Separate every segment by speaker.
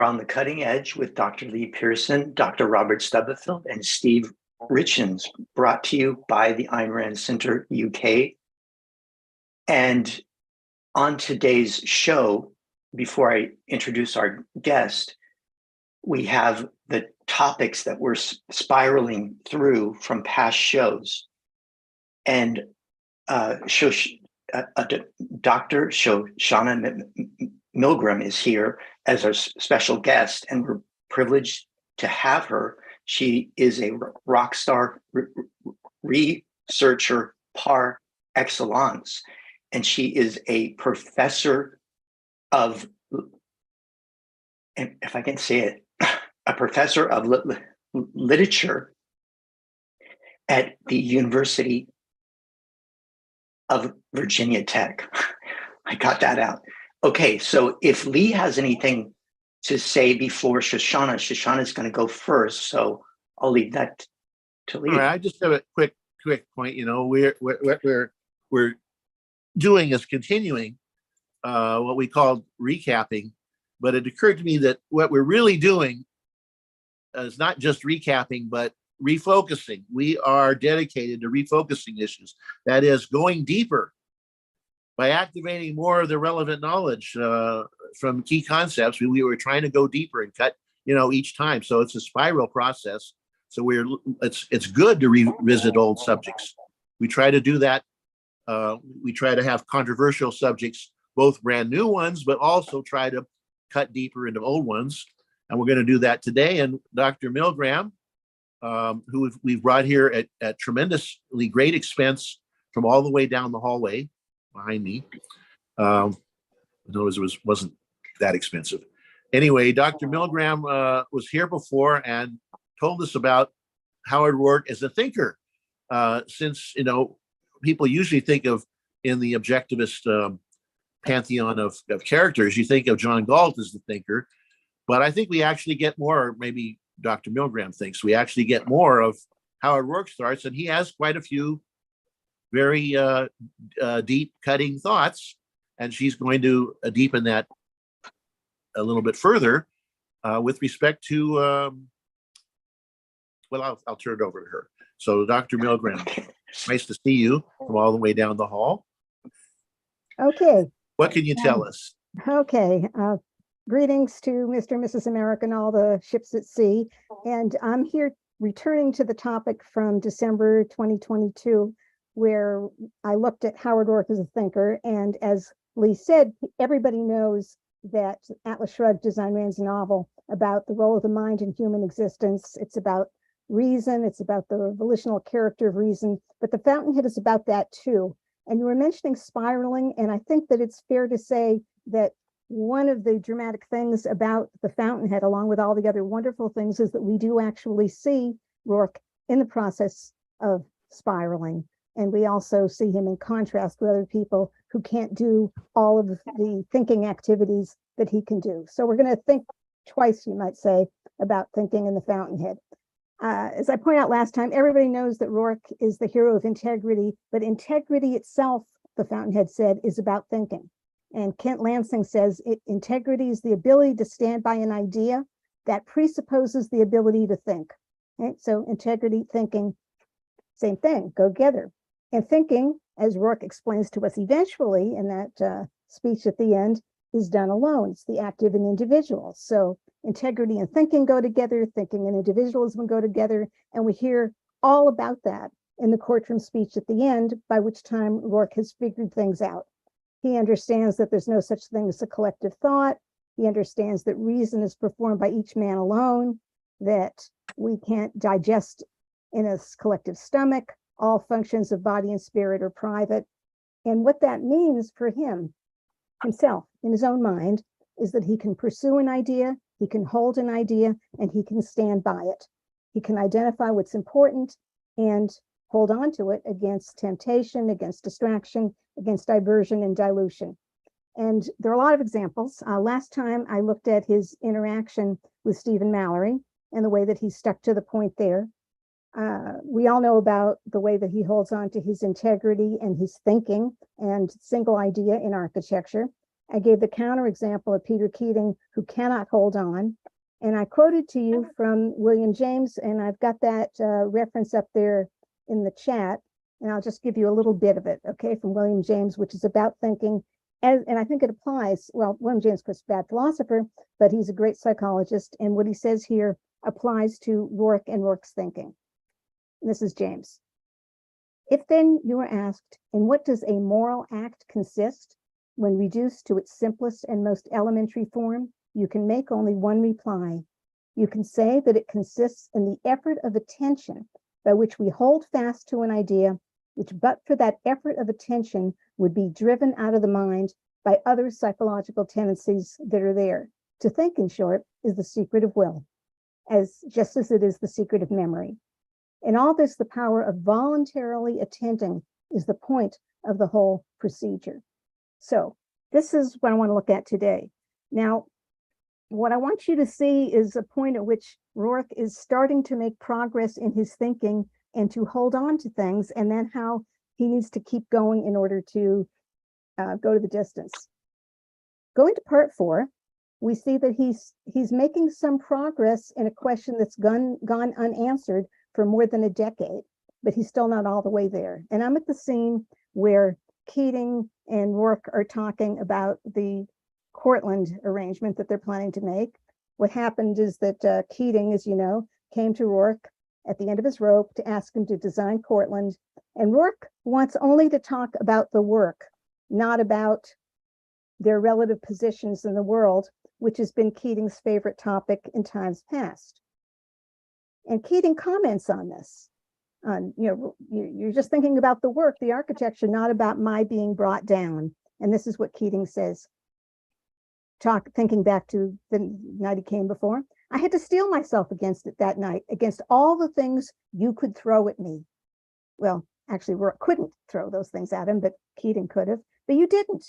Speaker 1: On the Cutting Edge with Dr. Lee Pierson, Dr. Robert Stubblefield, and Steve Richins, brought to you by the Ayn Rand Center UK. And on today's show, before I introduce our guest, we have the topics that we're spiraling through from past shows. And Dr. Shoshana Milgram is here as our special guest, and we're privileged to have her. She is a rock star researcher par excellence, and she is a professor of, and if I can say it, a professor of literature at the University of Virginia Tech. I got that out. Okay, so if Lee has anything to say before Shoshana, Shoshana's going to go first, so I'll leave that to Lee.
Speaker 2: All right, I just have a quick point. You know, what we're doing is continuing what we call recapping, but it occurred to me that what we're really doing is not just recapping, but refocusing. We are dedicated to refocusing issues. That is, going deeper by activating more of the relevant knowledge from key concepts. We were trying to go deeper and cut, each time. So it's a spiral process. So it's good to revisit old subjects. We try to do that. We try to have controversial subjects, both brand new ones, but also try to cut deeper into old ones. And we're going to do that today. And Dr. Milgram, who we've brought here at tremendously great expense from all the way down the hallway behind me. In other words, it wasn't that expensive. Anyway, Dr. Milgram was here before and told us about Howard Roark as a thinker. Since, people usually think of, in the objectivist pantheon of characters, you think of John Galt as the thinker. But I think we actually get more, or maybe Dr. Milgram thinks, we actually get more of Howard Roark's thoughts, and he has quite a few very deep cutting thoughts, and she's going to deepen that a little bit further with respect to, I'll turn it over to her. So Dr. Milgram, nice to see you from all the way down the hall.
Speaker 3: Okay.
Speaker 2: What can you tell us?
Speaker 3: Okay. Greetings to Mr. and Mrs. America and all the ships at sea. And I'm here returning to the topic from December 2022, where I looked at Howard Roark as a thinker. And as Lee said, everybody knows that Atlas Shrugged is Ayn Rand's novel about the role of the mind in human existence. It's about reason. It's about the volitional character of reason. But the Fountainhead is about that too. And you were mentioning spiraling, and I think that it's fair to say that one of the dramatic things about the Fountainhead, along with all the other wonderful things, is that we do actually see Roark in the process of spiraling. And we also see him in contrast with other people who can't do all of the thinking activities that he can do. So we're going to think twice, you might say, about thinking in the Fountainhead. As I pointed out last time, everybody knows that Roark is the hero of integrity, but integrity itself, the Fountainhead said, is about thinking. And Kent Lansing says integrity is the ability to stand by an idea that presupposes the ability to think. Right? So integrity, thinking, same thing, go together. And thinking, as Roark explains to us eventually in that speech at the end, is done alone. It's the act of an individual. So integrity and thinking go together, thinking and individualism go together. And we hear all about that in the courtroom speech at the end, by which time Roark has figured things out. He understands that there's no such thing as a collective thought. He understands that reason is performed by each man alone, that we can't digest in a collective stomach. All functions of body and spirit are private. And what that means for himself, in his own mind, is that he can pursue an idea, he can hold an idea, and he can stand by it. He can identify what's important and hold on to it against temptation, against distraction, against diversion and dilution. And there are a lot of examples. Last time I looked at his interaction with Stephen Mallory and the way that he stuck to the point there. We all know about the way that he holds on to his integrity and his thinking and single idea in architecture. I gave the counterexample of Peter Keating, who cannot hold on. And I quoted to you from William James, and I've got that reference up there in the chat. And I'll just give you a little bit of it, okay, from William James, which is about thinking, and I think it applies. Well, William James was a bad philosopher, but he's a great psychologist. And what he says here applies to Roark and Roark's thinking. And this is James. If then you are asked, in what does a moral act consist? When reduced to its simplest and most elementary form, you can make only one reply. You can say that it consists in the effort of attention by which we hold fast to an idea, which but for that effort of attention would be driven out of the mind by other psychological tendencies that are there. To think, in short, is the secret of will, just as it is the secret of memory. In all this, the power of voluntarily attending is the point of the whole procedure. So this is what I want to look at today. Now, what I want you to see is a point at which Roark is starting to make progress in his thinking and to hold on to things, and then how he needs to keep going in order to go to the distance. Going to part 4, we see that he's making some progress in a question that's gone unanswered for more than a decade, but he's still not all the way there. And I'm at the scene where Keating and Roark are talking about the Cortland arrangement that they're planning to make. What happened is that Keating, as you know, came to Roark at the end of his rope to ask him to design Cortland. And Roark wants only to talk about the work, not about their relative positions in the world, which has been Keating's favorite topic in times past. And Keating comments on this. You're just thinking about the work, the architecture, not about my being brought down. And this is what Keating says. Thinking back to the night he came before, I had to steel myself against it that night, against all the things you could throw at me. Well, actually, Roark couldn't throw those things at him, but Keating could have, but you didn't.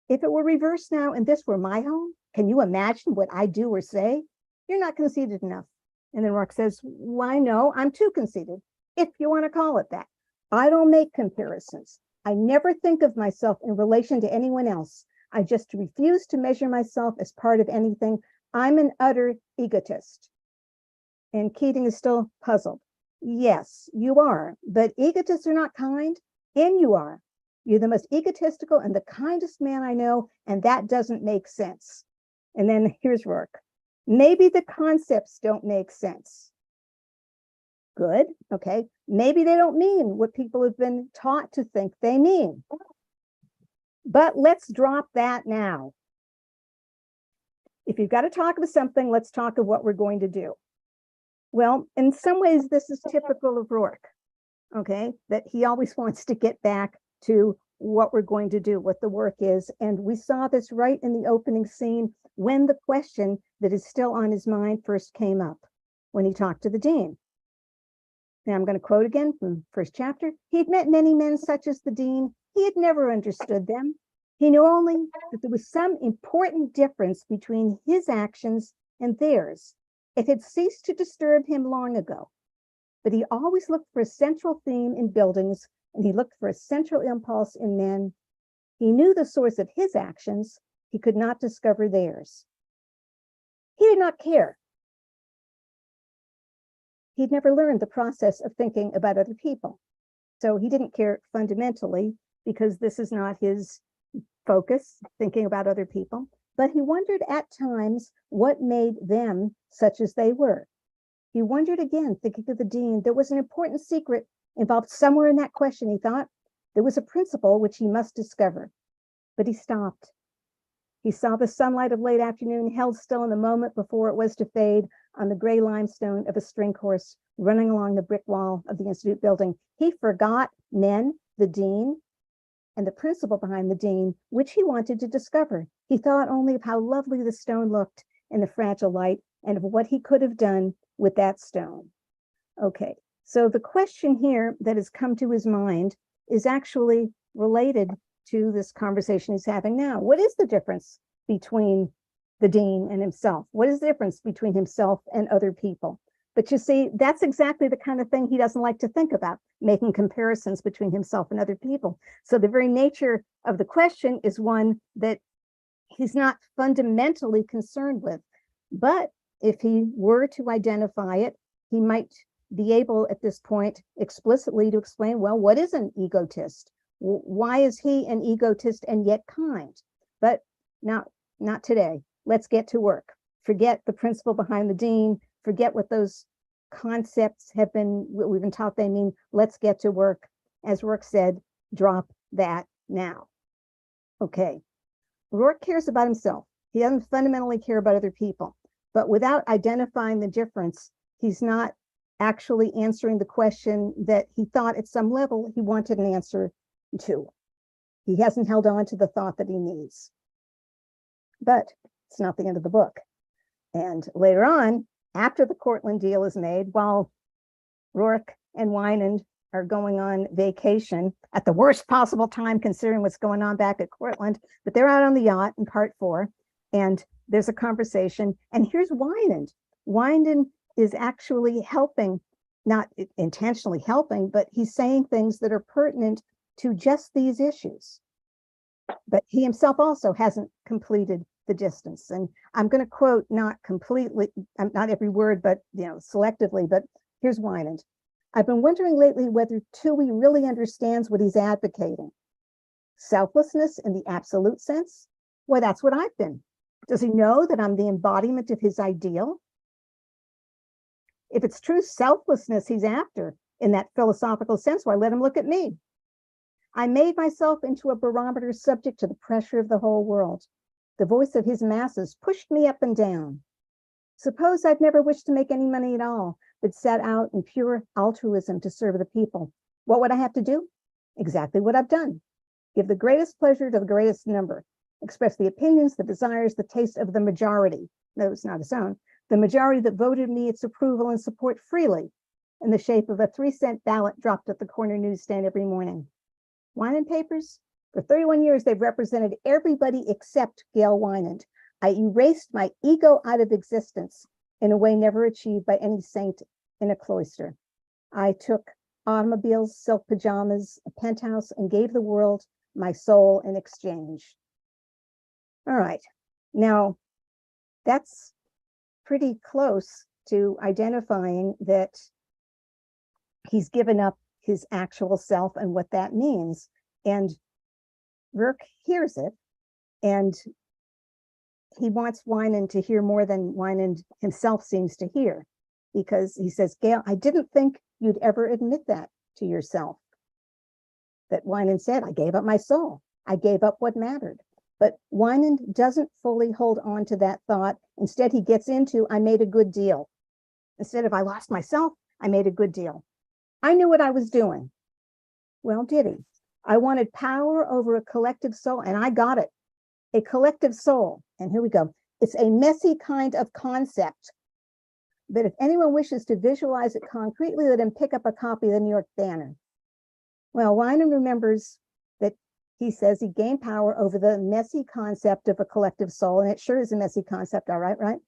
Speaker 3: If it were reversed now and this were my home, can you imagine what I do or say? You're not conceited enough. And then Roark says, why no, I'm too conceited, if you want to call it that. I don't make comparisons. I never think of myself in relation to anyone else. I just refuse to measure myself as part of anything. I'm an utter egotist. And Keating is still puzzled. Yes, you are, but egotists are not kind, and you are. You're the most egotistical and the kindest man I know, and that doesn't make sense. And then here's Roark. Maybe the concepts don't make sense. Good, okay. Maybe they don't mean what people have been taught to think they mean. But let's drop that now. If you've got to talk about something, let's talk of what we're going to do. Well, in some ways, this is typical of Roark, okay? That he always wants to get back to what we're going to do, what the work is. And we saw this right in the opening scene when the question that is still on his mind first came up, when he talked to the dean. Now I'm going to quote again from first chapter. He'd met many men such as the dean. He had never understood them. He knew only that there was some important difference between his actions and theirs. It had ceased to disturb him long ago, but he always looked for a central theme in buildings, and he looked for a central impulse in men. He knew the source of his actions. He could not discover theirs. He did not care. He'd never learned the process of thinking about other people. So he didn't care fundamentally, because this is not his focus, thinking about other people. But he wondered at times what made them such as they were. He wondered again, thinking of the dean, there was an important secret involved somewhere in that question, he thought. There was a principle which he must discover. But he stopped. He saw the sunlight of late afternoon held still in the moment before it was to fade on the gray limestone of a string horse running along the brick wall of the Institute building. He forgot men, the dean, and the principle behind the dean, which he wanted to discover. He thought only of how lovely the stone looked in the fragile light and of what he could have done with that stone. Okay, so the question here that has come to his mind is actually related to this conversation he's having now. What is the difference between the dean and himself? What is the difference between himself and other people? But you see, that's exactly the kind of thing he doesn't like to think about, making comparisons between himself and other people. So the very nature of the question is one that he's not fundamentally concerned with. But if he were to identify it, he might be able at this point explicitly to explain, well, what is an egotist? Why is he an egotist and yet kind? But not today. Let's get to work. Forget the principle behind the dean. Forget what those concepts have been, what we've been taught they mean. Let's get to work. As Roark said, drop that now. Okay. Roark cares about himself. He doesn't fundamentally care about other people. But without identifying the difference, he's not actually answering the question that he thought at some level he wanted an answer to. He hasn't held on to the thought that he needs. But it's not the end of the book. And later on, after the Cortland deal is made, while Roark and Winand are going on vacation at the worst possible time considering what's going on back at Cortland, but they're out on the yacht in part 4, and there's a conversation, and here's Winand. Winand is actually helping, not intentionally helping, but he's saying things that are pertinent to just these issues. But he himself also hasn't completed the distance. And I'm going to quote not completely, not every word, but selectively, but here's Winand. I've been wondering lately whether Toohey really understands what he's advocating. Selflessness in the absolute sense? Well, that's what I've been. Does he know that I'm the embodiment of his ideal? If it's true selflessness he's after in that philosophical sense, why let him look at me? I made myself into a barometer subject to the pressure of the whole world. The voice of his masses pushed me up and down. Suppose I'd never wished to make any money at all, but set out in pure altruism to serve the people. What would I have to do? Exactly what I've done. Give the greatest pleasure to the greatest number. Express the opinions, the desires, the taste of the majority. No, it's not his own. The majority that voted me its approval and support freely in the shape of a 3-cent ballot dropped at the corner newsstand every morning. Winand Papers? For 31 years, they've represented everybody except Gail Winand. I erased my ego out of existence in a way never achieved by any saint in a cloister. I took automobiles, silk pajamas, a penthouse, and gave the world my soul in exchange. All right. Now, that's pretty close to identifying that he's given up his actual self and what that means. And Roark hears it, and he wants Winand to hear more than Winand himself seems to hear, because he says, Gail, I didn't think you'd ever admit that to yourself. That Winand said, I gave up my soul. I gave up what mattered. But Winand doesn't fully hold on to that thought. Instead, he gets into, I made a good deal. Instead of I lost myself, I made a good deal. I knew what I was doing. Well, did he? I wanted power over a collective soul, and I got it. A collective soul. And here we go. It's a messy kind of concept. But if anyone wishes to visualize it concretely, let him pick up a copy of the New York Banner. Well, Winand remembers that he says he gained power over the messy concept of a collective soul, and it sure is a messy concept, all right, right?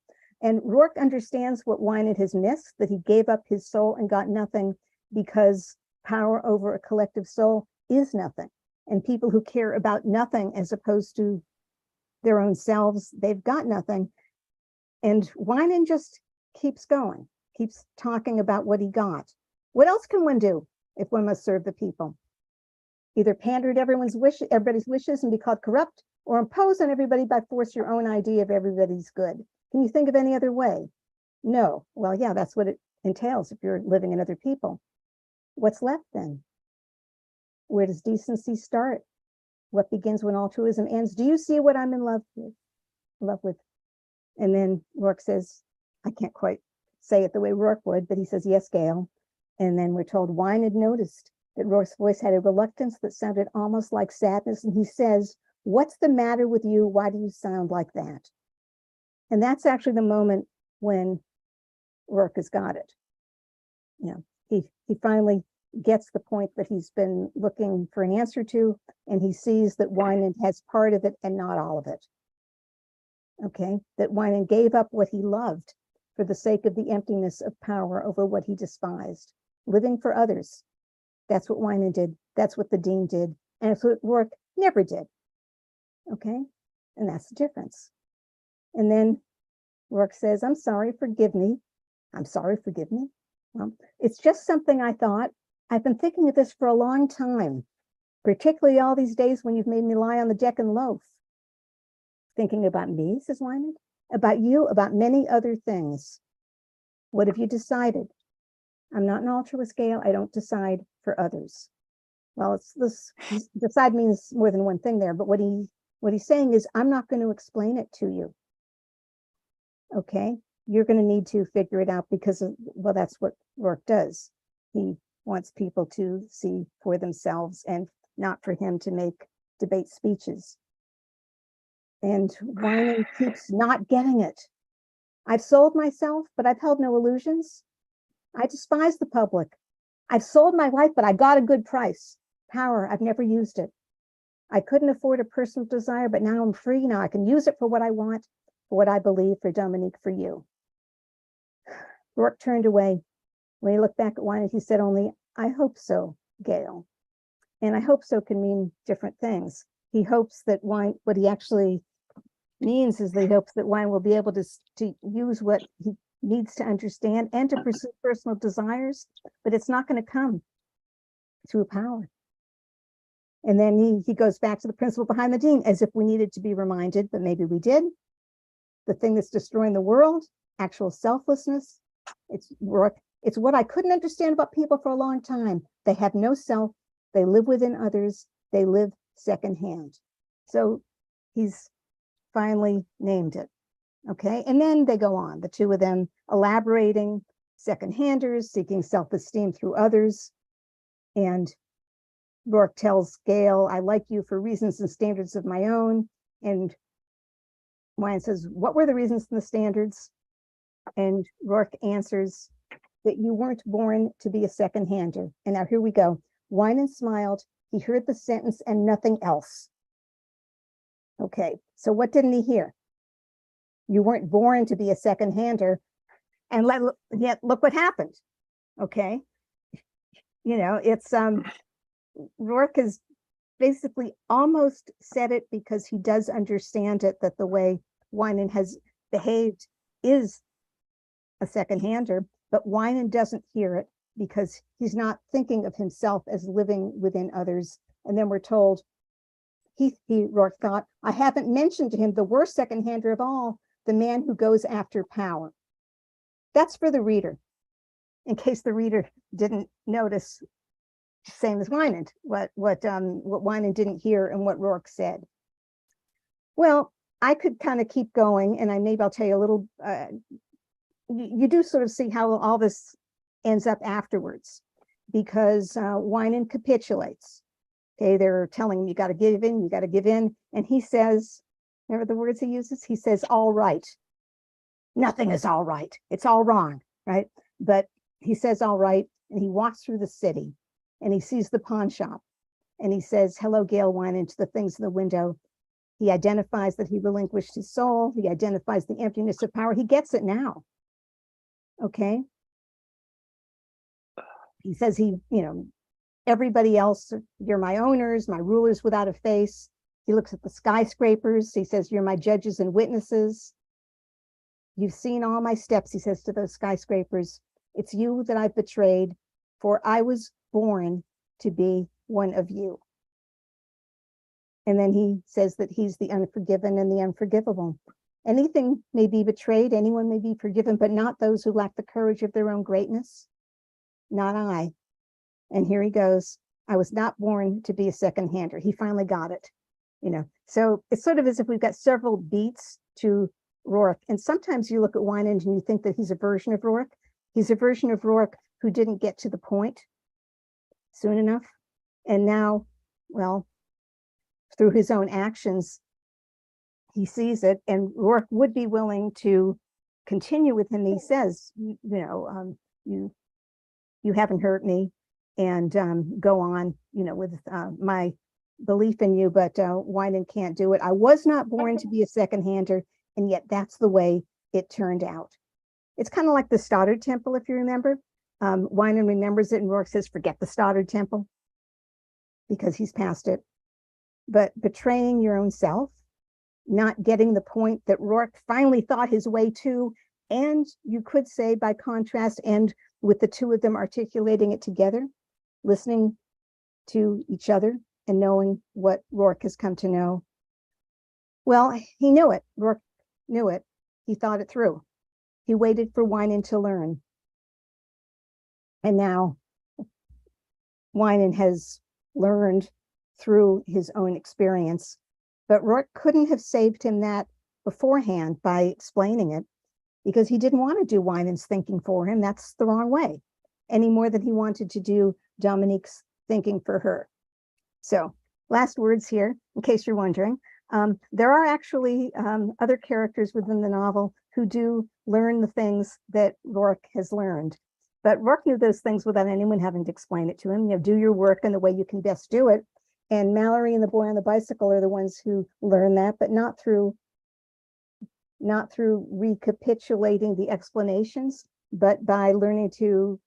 Speaker 3: And Roark understands what Winand has missed, that he gave up his soul and got nothing, because power over a collective soul is nothing. And people who care about nothing as opposed to their own selves, they've got nothing. And Winand just keeps going, keeps talking about what he got. What else can one do if one must serve the people? Either pander to everybody's wishes and be called corrupt, or impose on everybody by force your own idea of everybody's good. Can you think of any other way? No. Well, yeah, that's what it entails if you're living in other people. What's left then? Where does decency start? What begins when altruism ends? Do you see what I'm in love with? And then Roark says, I can't quite say it the way Roark would, but he says, yes, Gail. And then we're told Winand noticed that Roark's voice had a reluctance that sounded almost like sadness. And he says, what's the matter with you? Why do you sound like that? And that's actually the moment when Roark has got it. He finally gets the point that he's been looking for an answer to, and he sees that Winand has part of it and not all of it. Okay, that Winand gave up what he loved for the sake of the emptiness of power over what he despised, living for others. That's what Winand did. That's what the dean did. And it's what Roark never did. Okay, And that's the difference. And then Roark says, I'm sorry, forgive me. I'm sorry, forgive me. Well, it's just something I thought. I've been thinking of this for a long time, particularly all these days when you've made me lie on the deck and loaf. Thinking about me, says Wyman, about you, about many other things. What have you decided? I'm not an altruist, Gail. I don't decide for others. Well, it's this, decide means more than one thing there, but what he's saying is, I'm not going to explain it to you. Okay, you're going to need to figure it out because of, well, that's what Roark does. He wants people to see for themselves and not for him to make debate speeches. And Wyman keeps not getting it. I've sold myself, but I've held no illusions. I despise the public. I've sold my life, but I got a good price. Power, I've never used it. I couldn't afford a personal desire, but now I'm free. Now I can use it for what I want, for what I believe, for Dominique, for you. Roark turned away. When he looked back at Wyman, he said only, I hope so, Gail. And I hope so can mean different things. He hopes that Wyman, what he actually means is that he hopes that Wyman will be able to use what he needs to understand and to pursue personal desires, but it's not going to come through power. And then he goes back to the principle behind the dean, as if we needed to be reminded, but maybe we did. The thing that's destroying the world, actual selflessness, it's work. It's what I couldn't understand about people for a long time. They have no self. They live within others. They live secondhand. So he's finally named it. Okay, and then they go on, the two of them elaborating, second-handers, seeking self-esteem through others. And Roark tells Gail, I like you for reasons and standards of my own. And Wyman says, what were the reasons and the standards? And Roark answers that you weren't born to be a second-hander. And now here we go. Wyman smiled. He heard the sentence and nothing else. Okay, so what didn't he hear? You weren't born to be a second-hander. And yet look what happened. Okay. You know, it's Roark has basically almost said it because he does understand it, that the way Wyman has behaved is a second-hander, but Wyman doesn't hear it because he's not thinking of himself as living within others. And then we're told, Roark thought, I haven't mentioned to him the worst second-hander of all, the man who goes after power. That's for the reader, in case the reader didn't notice, same as Wyman, what Wyman didn't hear and what Roark said. Well, I could kind of keep going, and maybe I'll tell you a little, you do sort of see how all this ends up afterwards, because Wyman capitulates. Okay, they're telling him, you got to give in, you got to give in. And he says, remember the words he uses? He says, all right. Nothing is all right. It's all wrong, right? But he says, all right. And he walks through the city and he sees the pawn shop and he says, hello, Gail Wyman, to the things in the window. He identifies that he relinquished his soul. He identifies the emptiness of power. He gets it now. Okay. He says everybody else, you're my owners, my rulers without a face. He looks at the skyscrapers. He says, you're my judges and witnesses. You've seen all my steps, he says to those skyscrapers. It's you that I've betrayed, for I was born to be one of you. And then he says that he's the unforgiven and the unforgivable. Anything may be betrayed, anyone may be forgiven, but not those who lack the courage of their own greatness. Not I. And here he goes. I was not born to be a second-hander. He finally got it. So it's sort of as if we've got several beats to Roark. And sometimes you look at Wyman and you think that he's a version of Roark. He's a version of Roark who didn't get to the point soon enough. And now, well, through his own actions, he sees it, and Roark would be willing to continue with him. He says, you haven't hurt me, and go on, with my belief in you, but Wyman can't do it. I was not born to be a second-hander, and yet that's the way it turned out. It's kind of like the Stoddard Temple, if you remember. Wyman remembers it, and Roark says, forget the Stoddard Temple, because he's past it. But betraying your own self not getting the point that Roark finally thought his way to. And you could say by contrast, and with the two of them articulating it together, listening to each other and knowing what Roark has come to know. Well, he knew it. Roark knew it. He thought it through. He waited for Winan to learn. And now Winan has learned through his own experience. But Roark couldn't have saved him that beforehand by explaining it, because he didn't want to do Winan's thinking for him. That's the wrong way, any more than he wanted to do Dominique's thinking for her. So last words here, in case you're wondering. There are actually other characters within the novel who do learn the things that Roark has learned. But Roark knew those things without anyone having to explain it to him. You know, do your work in the way you can best do it. And Mallory and the boy on the bicycle are the ones who learn that, but not through recapitulating the explanations, but by learning to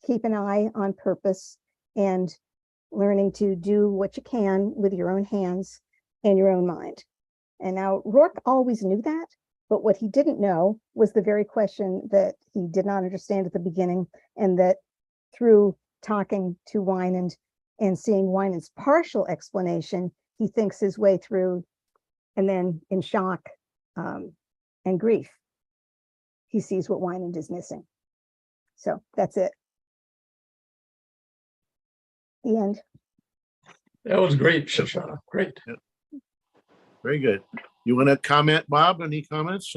Speaker 3: keep an eye on purpose and learning to do what you can with your own hands and your own mind. And now Roark always knew that, but what he didn't know was the very question that he did not understand at the beginning, and that through talking to Winan and seeing Winan's partial explanation, he thinks his way through, and then in shock and grief, he sees what Winan is missing. So that's it. The end.
Speaker 4: That was great, Shoshana. Great.
Speaker 2: Yeah. Very good. You want to comment, Bob? Any comments?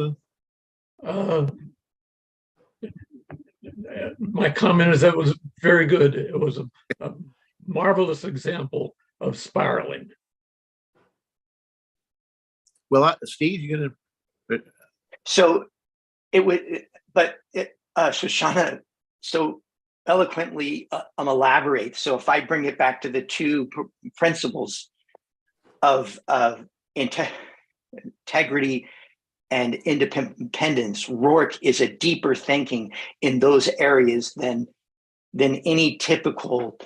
Speaker 4: My comment is that was very good. It was a marvelous example of spiraling.
Speaker 2: Well, Steve, you're gonna.
Speaker 1: So it would, but Shoshana so eloquently elaborates. So if I bring it back to the two principles of integrity and independence, Roark is a deeper thinking in those areas than any typical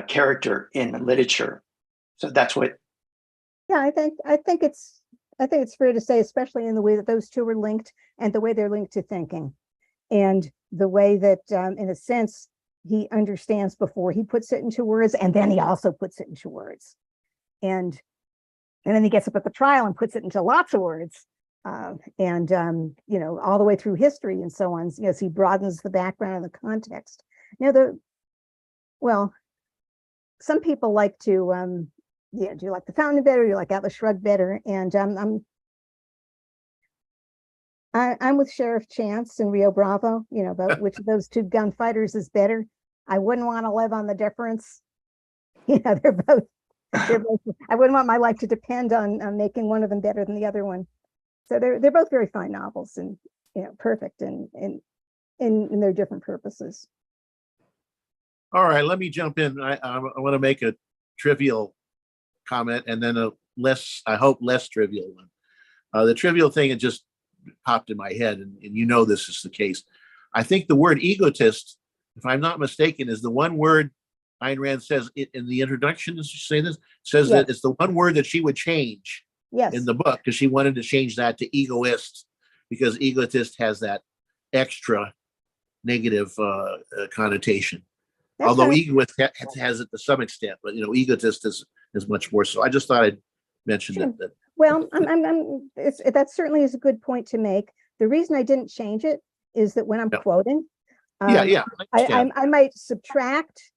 Speaker 1: character in literature. So that's what.
Speaker 3: Yeah, I think it's fair to say, especially in the way that those two are linked and the way they're linked to thinking, and the way that, in a sense, he understands before he puts it into words, and then he also puts it into words, and then he gets up at the trial and puts it into lots of words, and you know, all the way through history and so on. You know, so he broadens the background and the context. Now, well, some people like to, yeah, do you like the Fountainhead better? Do you like Atlas Shrugged better? And I'm with Sheriff Chance and Rio Bravo, you know, about which of those two gunfighters is better. I wouldn't want to live on the difference. You know, they're both, I wouldn't want my life to depend on making one of them better than the other one. So they're both very fine novels, and, you know, perfect in their different purposes.
Speaker 2: All right, let me jump in. I want to make a trivial comment and then a I hope less trivial one. The trivial thing, it just popped in my head, and you know this is the case. I think the word egotist, if I'm not mistaken, is the one word Ayn Rand says in the introduction. Does she say this? Says
Speaker 3: Yes.
Speaker 2: that it's the one word that she would change
Speaker 3: Yes.
Speaker 2: in the book, because she wanted to change that to egoist, because egotist has that extra negative connotation.
Speaker 3: That's
Speaker 2: Although
Speaker 3: right.
Speaker 2: egoist has it to some extent, but you know, egotist is much more so. I just thought I'd mention
Speaker 3: Sure.
Speaker 2: that.
Speaker 3: Well, that certainly is a good point to make. The reason I didn't change it is that when I'm
Speaker 2: Yeah.
Speaker 3: quoting,
Speaker 2: Yeah.
Speaker 3: I might subtract,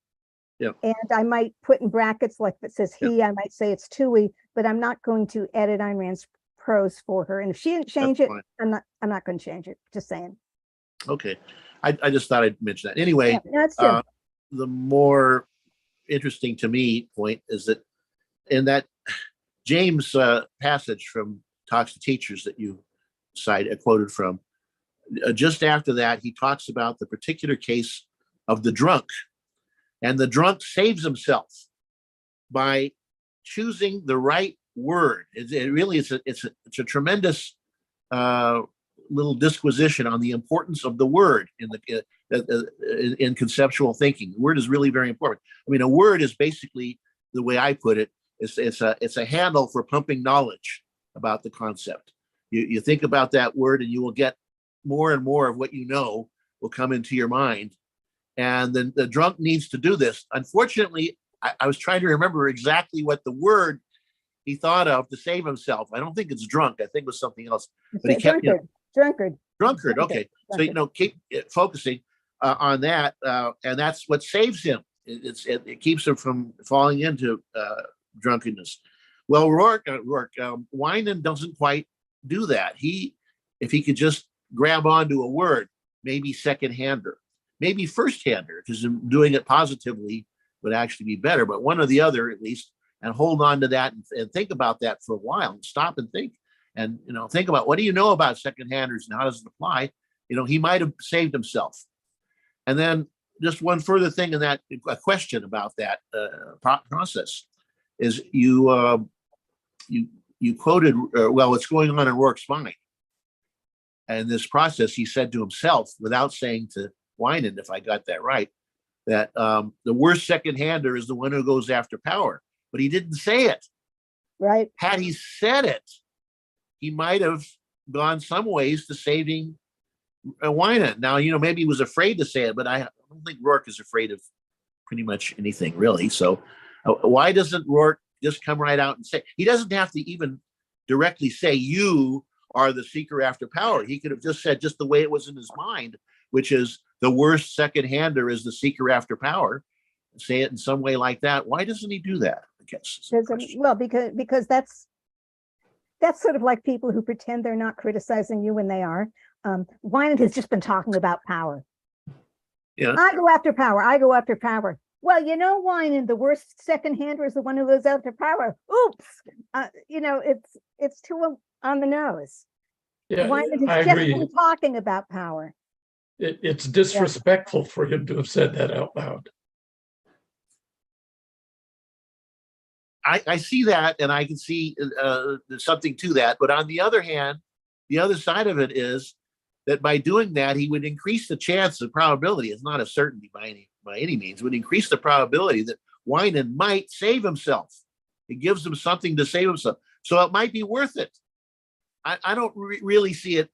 Speaker 2: Yeah.
Speaker 3: and I might put in brackets, like if it says he, I might say it's Tui, but I'm not going to edit Ayn Rand's prose for her. And if she didn't change
Speaker 2: That's
Speaker 3: it,
Speaker 2: fine.
Speaker 3: I'm not going to change it. Just saying.
Speaker 2: Okay. I just thought I'd mention that. Anyway,
Speaker 3: Yeah, that's true.
Speaker 2: the more interesting to me point is that in that James passage from Talks to Teachers that you quoted from, just after that, he talks about the particular case of the drunk, and the drunk saves himself by choosing the right word. It really is it's a tremendous little disquisition on the importance of the word in conceptual thinking. The word is really very important. I mean, a word is basically, the way I put it, It's a handle for pumping knowledge about the concept. You think about that word and you will get more and more of what you know will come into your mind. And then the drunk needs to do this. Unfortunately, I was trying to remember exactly what the word he thought of to save himself. I don't think it's drunk. I think it was something else. But he kept,
Speaker 3: drunkard.
Speaker 2: Okay. So, keep focusing on that. And that's what saves him. It keeps him from falling into drunkenness. Well, Roark, Winan doesn't quite do that. If he could just grab onto a word, maybe second-hander, maybe first-hander, because doing it positively would actually be better, but one or the other at least, and hold on to that and think about that for a while and stop and think. And, think about, what do you know about second-handers and how does it apply? He might have saved himself. And then just one further thing in that, a question about that process is you quoted, what's going on in Roark's mind. And this process, he said to himself, without saying to Winan, if I got that right, that the worst second-hander is the one who goes after power. But he didn't say it.
Speaker 3: Right.
Speaker 2: Had he said it, he might have gone some ways to saving Winan. Now, maybe he was afraid to say it, but I don't think Roark is afraid of pretty much anything, really. So why doesn't Roark just come right out and say? He doesn't have to even directly say, you are the seeker after power. He could have just said just the way it was in his mind, which is the worst second-hander is the seeker after power. Say it in some way like that. Why doesn't he do that? I guess.
Speaker 3: Well, because that's sort of like people who pretend they're not criticizing you when they are. Winan has just been talking about power.
Speaker 2: Yeah.
Speaker 3: I go after power. I go after power. Well, Winan, the worst second-hander is the one who goes after power. Oops. It's too on the nose.
Speaker 4: Yeah,
Speaker 3: Winan
Speaker 4: I
Speaker 3: has just
Speaker 4: agree.
Speaker 3: been talking about power.
Speaker 4: It's disrespectful for him to have said that out loud.
Speaker 2: I see that, and I can see there's something to that. But on the other hand, the other side of it is that by doing that, he would increase the chance, the probability. It's not a certainty by any means. Would increase the probability that Winan might save himself. It gives him something to save himself, so it might be worth it. I don't really see it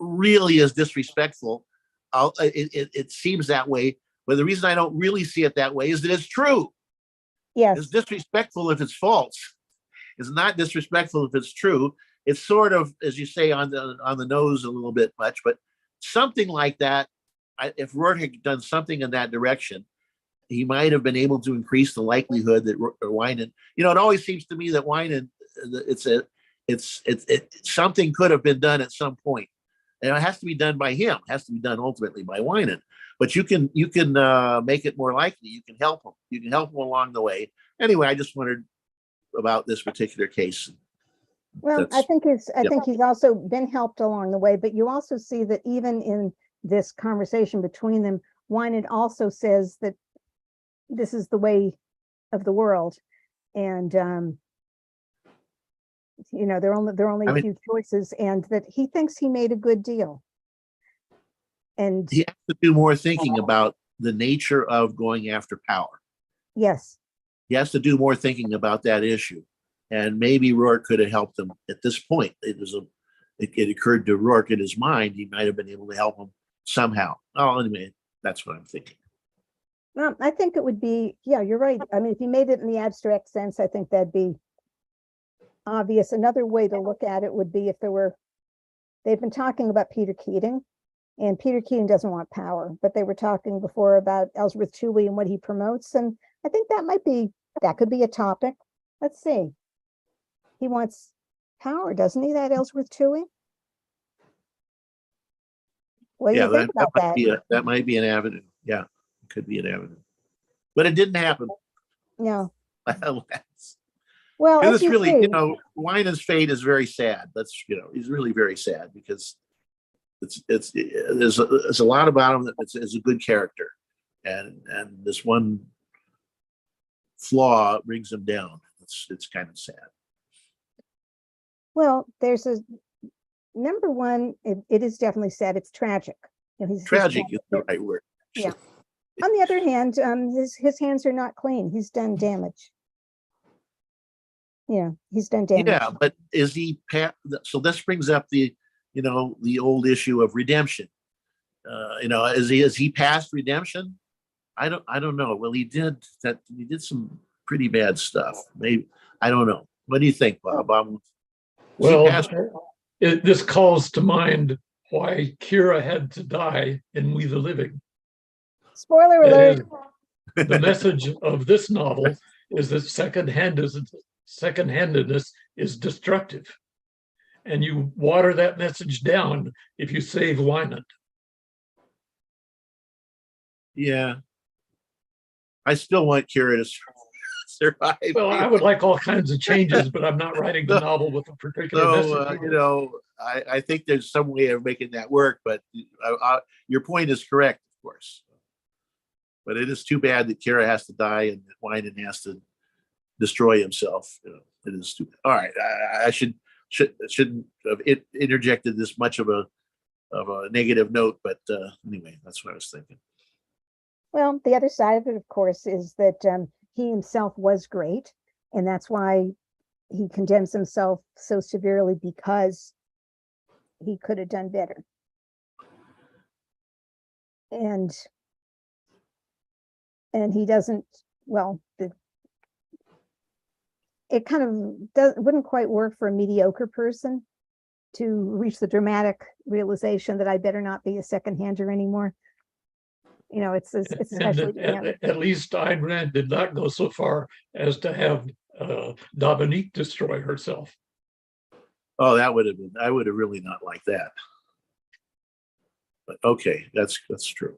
Speaker 2: really as disrespectful. It seems that way, but the reason I don't really see it that way is that it's true.
Speaker 3: Yes.
Speaker 2: It's disrespectful if it's false. It's not disrespectful if it's true. It's sort of, as you say, on the nose a little bit much, but something like that. If Roark had done something in that direction, he might have been able to increase the likelihood that Winan. It always seems to me that Winan, it's something could have been done at some point, and it has to be done by him. It has to be done ultimately by Winan. But you can make it more likely. You can help him. You can help him along the way. Anyway, I just wondered about this particular case.
Speaker 3: Well, I think he's also been helped along the way, but you also see that even in this conversation between them, Winan also says that this is the way of the world, and there are only a few choices, and that he thinks he made a good deal. And
Speaker 2: he has to do more thinking about the nature of going after power.
Speaker 3: Yes.
Speaker 2: He has to do more thinking about that issue. And maybe Roark could have helped him at this point. It occurred to Roark in his mind, he might have been able to help him somehow. Oh, anyway, that's what I'm thinking.
Speaker 3: Well, I think it would be, yeah, you're right. I mean, if you made it in the abstract sense, I think that'd be obvious. Another way to look at it would be if they've been talking about Peter Keating, and Peter Keating doesn't want power, but they were talking before about Ellsworth Toohey and what he promotes. And I think that could be a topic. Let's see. He wants power, doesn't he, that Ellsworth Toohey? What do you think about that?
Speaker 2: That might be an avenue. Yeah, it could be an avenue. But it didn't happen.
Speaker 3: No.
Speaker 2: Well, it's really, Winan's fate is very sad. He's really very sad because there's a lot about him that is a good character, and this one flaw brings him down. It's kind of sad.
Speaker 3: Well, there's number one. It is definitely sad. It's tragic.
Speaker 2: Tragic is the right word.
Speaker 3: Yeah. On the other hand, his hands are not clean. He's done damage. Yeah, he's done damage.
Speaker 2: Yeah, but is he so this brings up the, the old issue of redemption. Is he past redemption? I don't know. Well, he did some pretty bad stuff. Maybe, I don't know. What do you think, Bob?
Speaker 4: Well, this calls to mind why Kira had to die in We the Living.
Speaker 3: Spoiler alert.
Speaker 4: The message of this novel is that second-handedness is destructive. And you water that message down if you save Wynand.
Speaker 2: Yeah. I still want Kira to survive.
Speaker 4: Well, I would like all kinds of changes, but I'm not writing the novel with a particular message.
Speaker 2: I think there's some way of making that work, but your point is correct, of course. But it is too bad that Kira has to die and that Wynand has to destroy himself. It is stupid. All right, I shouldn't have interjected this much of a negative note, but anyway, that's what I was thinking.
Speaker 3: Well, the other side of it, of course, is that he himself was great, and that's why he condemns himself so severely, because he could have done better. And he doesn't, well, it kind of wouldn't quite work for a mediocre person to reach the dramatic realization that I better not be a second-hander anymore. It's especially
Speaker 4: at least Ayn Rand did not go so far as to have Dominique destroy herself.
Speaker 2: Oh, I would have really not liked that. But okay, that's true.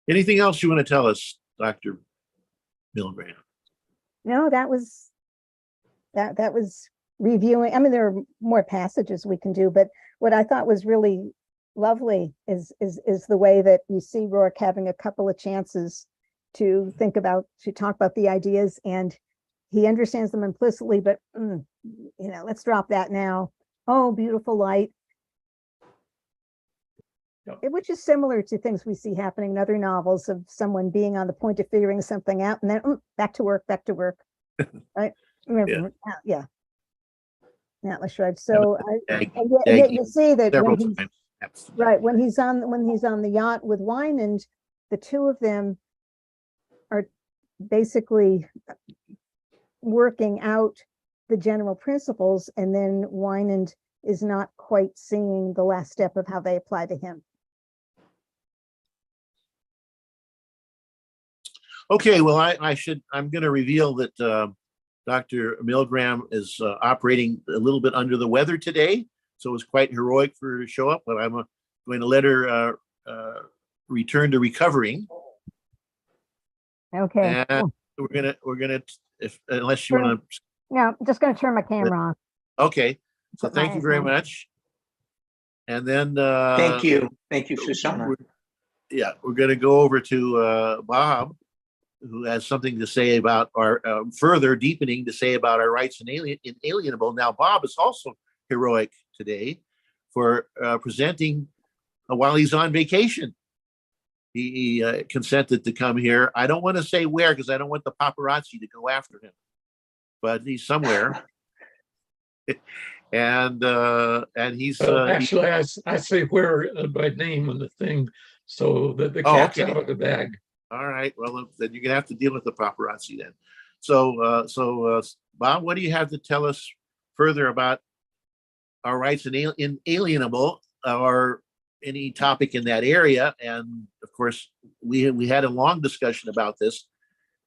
Speaker 2: Anything else you want to tell us, Dr. Milgram?
Speaker 3: No, that was reviewing. I mean, there are more passages we can do, but what I thought was really lovely is the way that you see Roark having a couple of chances to talk about the ideas, and he understands them implicitly, but let's drop that now. Oh, beautiful light. Which is similar to things we see happening in other novels of someone being on the point of figuring something out and then back to work. Right? Remember, yeah. Atlas Shrugged. So yet you see that when he's on the yacht with Wynand, the two of them are basically working out the general principles, and then Wynand is not quite seeing the last step of how they apply to him.
Speaker 2: Okay, well, I'm going to reveal that Dr. Milgram is operating a little bit under the weather today, so it was quite heroic for her to show up, but I'm going to let her return to recovering.
Speaker 3: Okay.
Speaker 2: And we're gonna unless you want to.
Speaker 3: No, I'm just going to turn my camera on.
Speaker 2: Okay, so thank you very much. And then
Speaker 1: thank you, Shoshana.
Speaker 2: We're going to go over to Bob, who has something to say about our further deepening to say about our rights inalienable. Now, Bob is also heroic today for presenting while he's on vacation. He consented to come here. I don't want to say where because I don't want the paparazzi to go after him, but he's somewhere. and he's
Speaker 4: actually, I say where by name on the thing so that the cat's out of the bag.
Speaker 2: All right. Well, then you're gonna have to deal with the paparazzi then. So, Bob, what do you have to tell us further about our rights inalienable, or any topic in that area? And of course, we had a long discussion about this,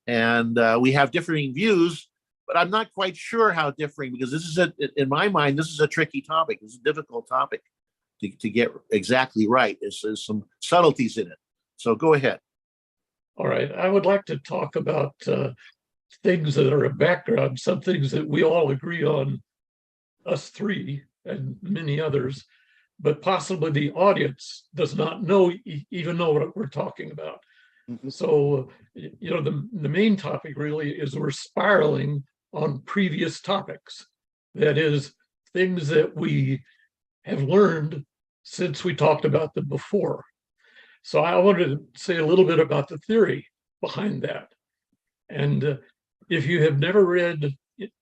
Speaker 2: and we have differing views. But I'm not quite sure how differing, because this is in my mind, this is a tricky topic. It's a difficult topic to get exactly right. There's some subtleties in it. So go ahead.
Speaker 4: All right. I would like to talk about things that are a background, some things that we all agree on, us three and many others, but possibly the audience does not even know what we're talking about. Mm-hmm. So, the main topic really is we're spiraling on previous topics. That is, things that we have learned since we talked about them before. So I wanted to say a little bit about the theory behind that. And if you have never read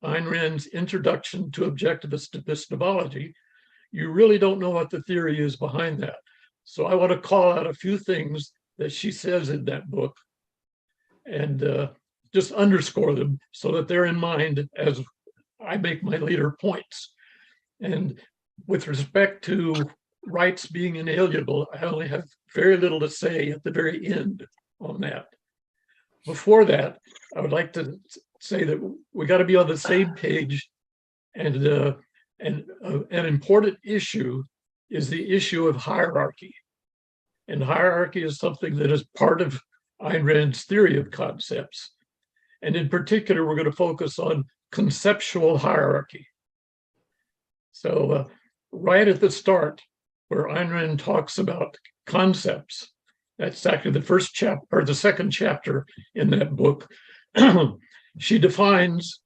Speaker 4: Ayn Rand's Introduction to Objectivist Epistemology, you really don't know what the theory is behind that. So I want to call out a few things that she says in that book and just underscore them so that they're in mind as I make my later points. And with respect to rights being inalienable, I only have very little to say at the very end on that. Before that, I would like to say that we got to be on the same page, and an important issue is the issue of hierarchy. And hierarchy is something that is part of Ayn Rand's theory of concepts. And in particular, we're going to focus on conceptual hierarchy. So right at the start, where Ayn Rand talks about concepts, that's actually the first chapter or the second chapter in that book. She defines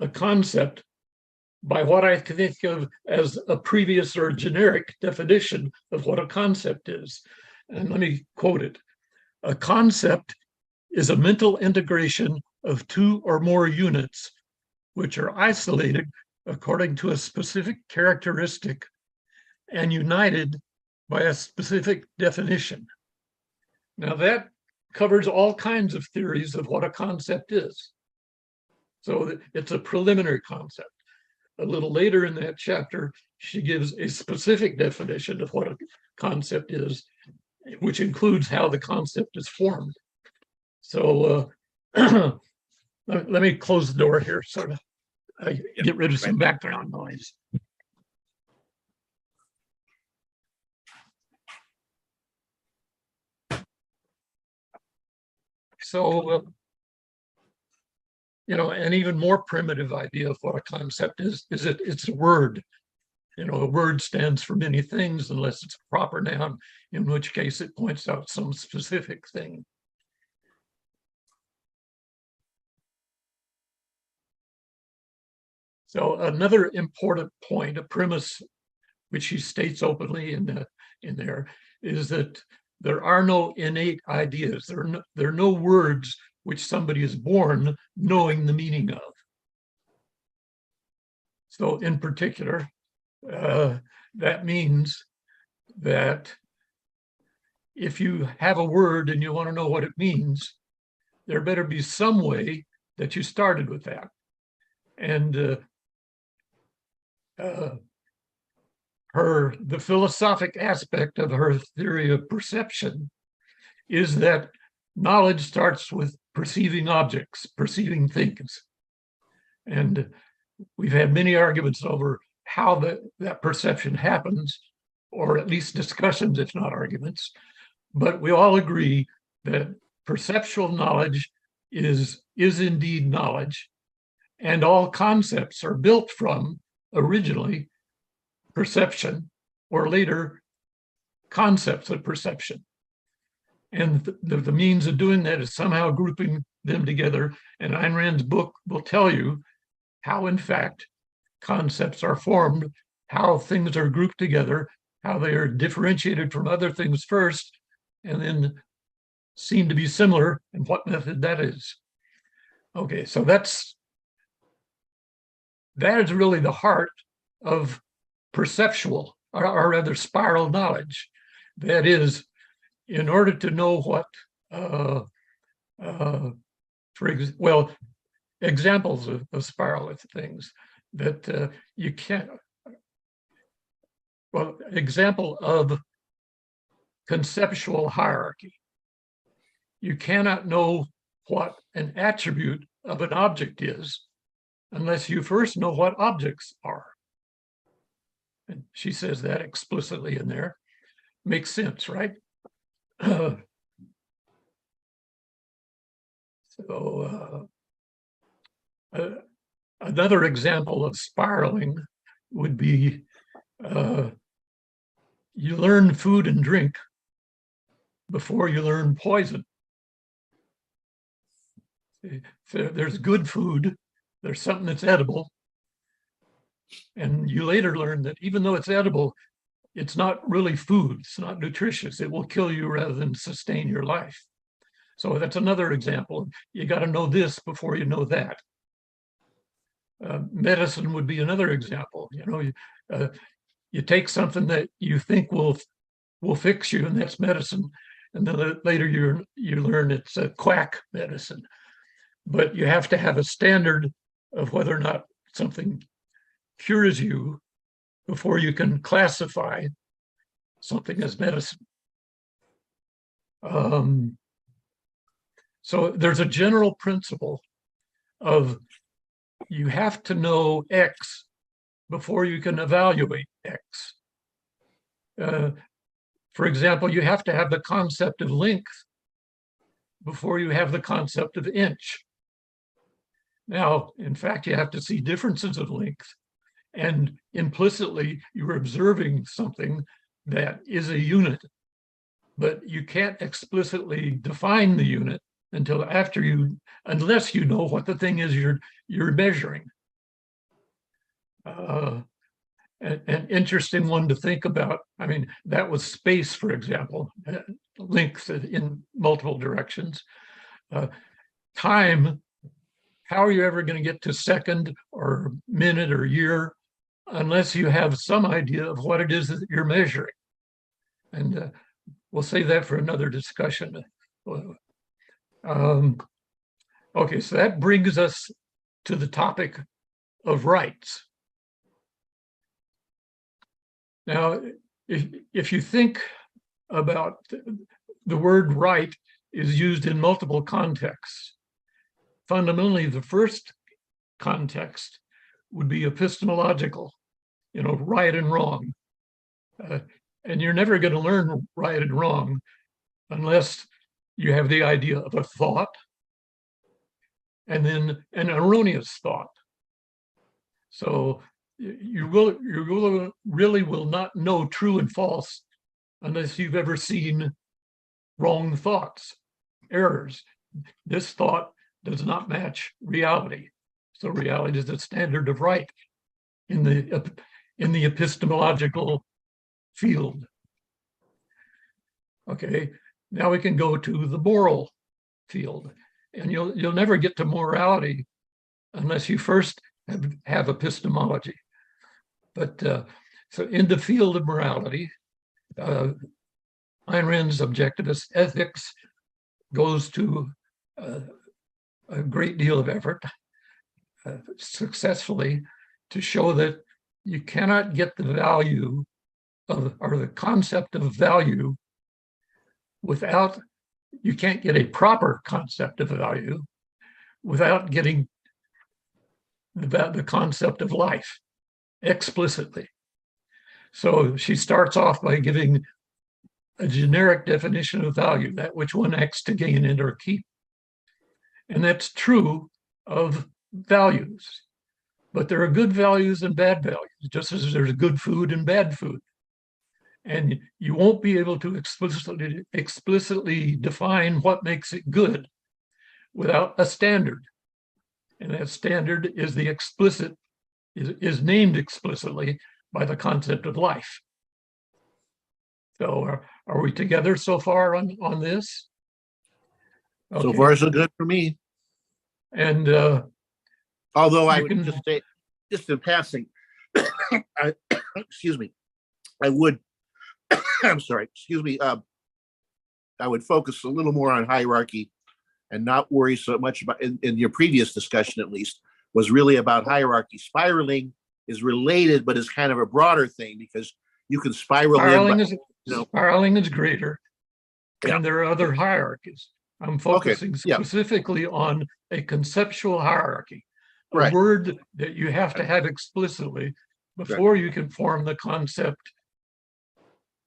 Speaker 4: a concept by what I think of as a previous or generic definition of what a concept is. And let me quote it. A concept is a mental integration of two or more units which are isolated according to a specific characteristic and united by a specific definition. Now that covers all kinds of theories of what a concept is. So it's a preliminary concept. A little later in that chapter, she gives a specific definition of what a concept is, which includes how the concept is formed. So let me close the door here so that I get rid of some background noise. So, an even more primitive idea of what a concept is that it's a word. A word stands for many things unless it's a proper noun, in which case it points out some specific thing. So another important point, a premise, which he states openly in there, is that there are no innate ideas. There are no words which somebody is born knowing the meaning of. So in particular, that means that if you have a word and you want to know what it means, there better be some way that you started with that. And the philosophic aspect of her theory of perception is that knowledge starts with perceiving objects, perceiving things. And we've had many arguments over how that perception happens, or at least discussions, if not arguments. But we all agree that perceptual knowledge is indeed knowledge, and all concepts are built from originally perception, or later concepts of perception. And the means of doing that is somehow grouping them together. And Ayn Rand's book will tell you how, in fact, concepts are formed, how things are grouped together, how they are differentiated from other things first, and then seem to be similar, and what method that is. Okay, so that is really the heart of perceptual, or rather spiral knowledge. That is, in order to know what, examples of spiral things that you can't, example of conceptual hierarchy. You cannot know what an attribute of an object is unless you first know what objects are. And she says that explicitly in there. Makes sense, right? Another example of spiraling would be you learn food and drink before you learn poison. There's good food, there's something that's edible, and you later learn that even though it's edible, it's not really food, it's not nutritious, it will kill you rather than sustain your life. So that's another example. You got to know this before you know that. Medicine would be another example. You know, you take something that you think will fix you, and that's medicine, and then later you learn it's a quack medicine. But you have to have a standard of whether or not something cures you before you can classify something as medicine. So there's a general principle of you have to know X before you can evaluate X. For example, you have to have the concept of length before you have the concept of inch. Now, in fact, you have to see differences of length, and implicitly you're observing something that is a unit, but you can't explicitly define the unit until after unless you know what the thing is you're measuring. An interesting one to think about. I mean, that was space, for example, length in multiple directions. Time, how are you ever going to get to second or minute or year unless you have some idea of what it is that you're measuring? And we'll save that for another discussion. Okay, so that brings us to the topic of rights. Now, if you think about the word right is used in multiple contexts. Fundamentally, the first context would be epistemological, you know, right and wrong. And you're never going to learn right and wrong unless you have the idea of a thought and then an erroneous thought. So you really will not know true and false unless you've ever seen wrong thoughts, errors. This thought does not match reality. So reality is the standard of right in the epistemological field. Okay, now we can go to the moral field, and you'll never get to morality unless you first have epistemology. But so in the field of morality, Ayn Rand's objectivist ethics goes to a great deal of effort successfully to show that you cannot get the value of, or the concept of value without, you can't get a proper concept of value without getting the concept of life explicitly. So she starts off by giving a generic definition of value, that which one acts to gain it or keep. And that's true of values. But there are good values and bad values, just as there's good food and bad food. And you won't be able to explicitly define what makes it good without a standard. And that standard is the explicit, is named explicitly by the concept of life. So are we together so far on this? Okay.
Speaker 2: So far, so good for me.
Speaker 4: And
Speaker 2: although I would just say, just in passing, excuse me, I would, I'm sorry, excuse me, I would focus a little more on hierarchy and not worry so much about, in your previous discussion at least, was really about hierarchy. Spiraling is related, but is kind of a broader thing because you can spiral
Speaker 4: spiraling is greater, and there are other hierarchies. I'm focusing specifically on a conceptual hierarchy, a word that you have to have explicitly before you can form the concept.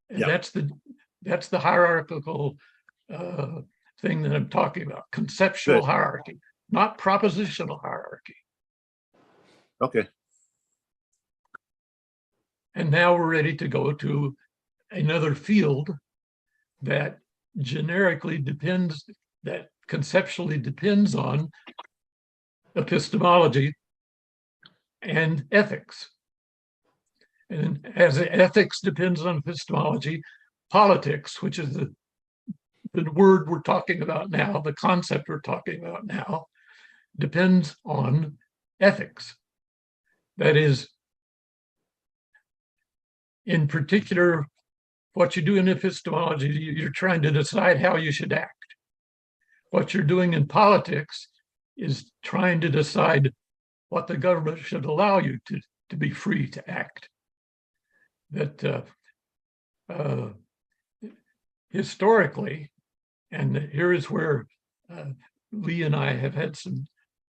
Speaker 4: And that's the hierarchical thing that I'm talking about, conceptual hierarchy, not propositional hierarchy.
Speaker 2: Okay.
Speaker 4: And now we're ready to go to another field that generically depends, that conceptually depends on epistemology and ethics. And as ethics depends on epistemology, politics, which is the the word we're talking about now, the concept we're talking about now, depends on ethics. That is, in particular, what you do in epistemology, you're trying to decide how you should act. What you're doing in politics is trying to decide what the government should allow you to be free to act. That historically, and here is where Lee and I have had some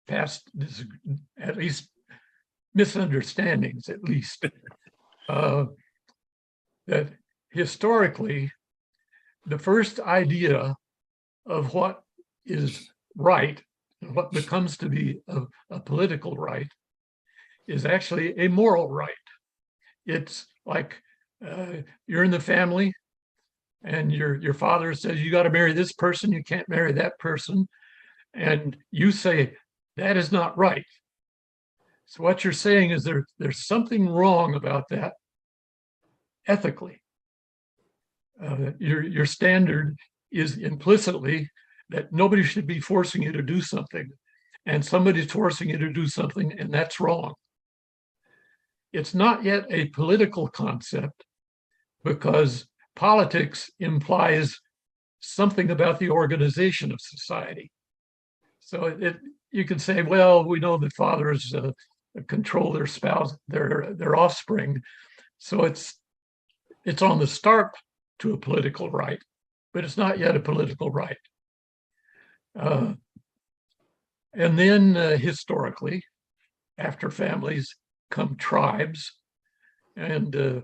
Speaker 4: past, at least misunderstandings, at least, that historically, the first idea of what is right, and what becomes to be a political right, is actually a moral right. It's like you're in the family and your father says, you got to marry this person, you can't marry that person. And you say, that is not right. So what you're saying is there's something wrong about that ethically. Your standard is implicitly that nobody should be forcing you to do something, and somebody's forcing you to do something, and that's wrong. It's not yet a political concept because politics implies something about the organization of society. So you could say, well, we know that fathers control their spouse, their offspring, so it's on the start to a political right, but it's not yet a political right. And then historically, after families come tribes, and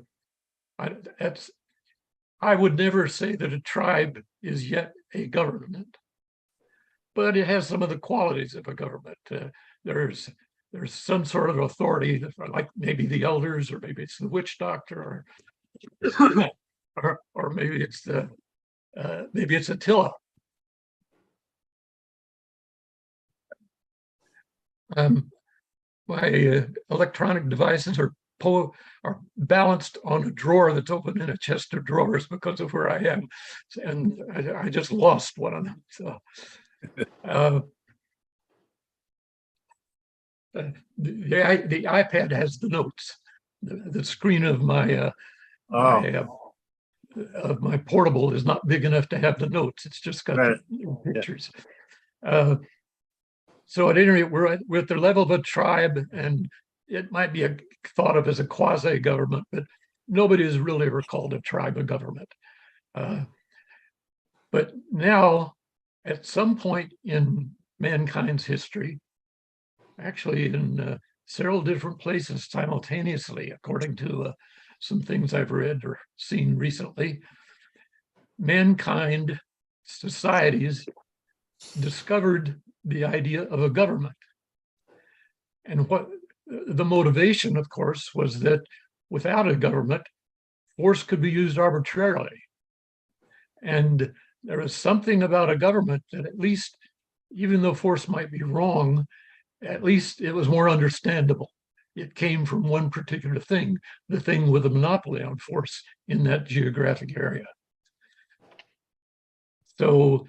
Speaker 4: I would never say that a tribe is yet a government, but it has some of the qualities of a government. There's some sort of authority, like maybe the elders, or maybe it's the witch doctor, or maybe it's Attila. My electronic devices are balanced on a drawer that's open in a chest of drawers because of where I am, and I just lost one of them. So the iPad has the notes. The screen of my my portable is not big enough to have the notes. It's just got the pictures. So at any rate, we're at the level of a tribe, and it might be thought of as a quasi-government, but nobody has really ever called a tribe a government. But now, at some point in mankind's history, actually in several different places simultaneously, according to some things I've read or seen recently, mankind, societies, discovered the idea of a government. And what the motivation, of course, was that without a government, force could be used arbitrarily. And there was something about a government that, at least, even though force might be wrong, at least it was more understandable. It came from one particular thing, the thing with a monopoly on force in that geographic area. So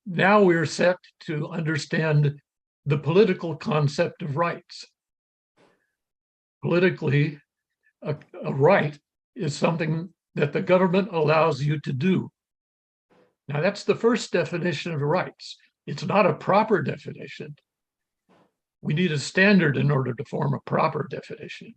Speaker 4: now we're set to understand the political concept of rights. Politically, a right is something that the government allows you to do. Now, that's the first definition of rights. It's not a proper definition. We need a standard in order to form a proper definition.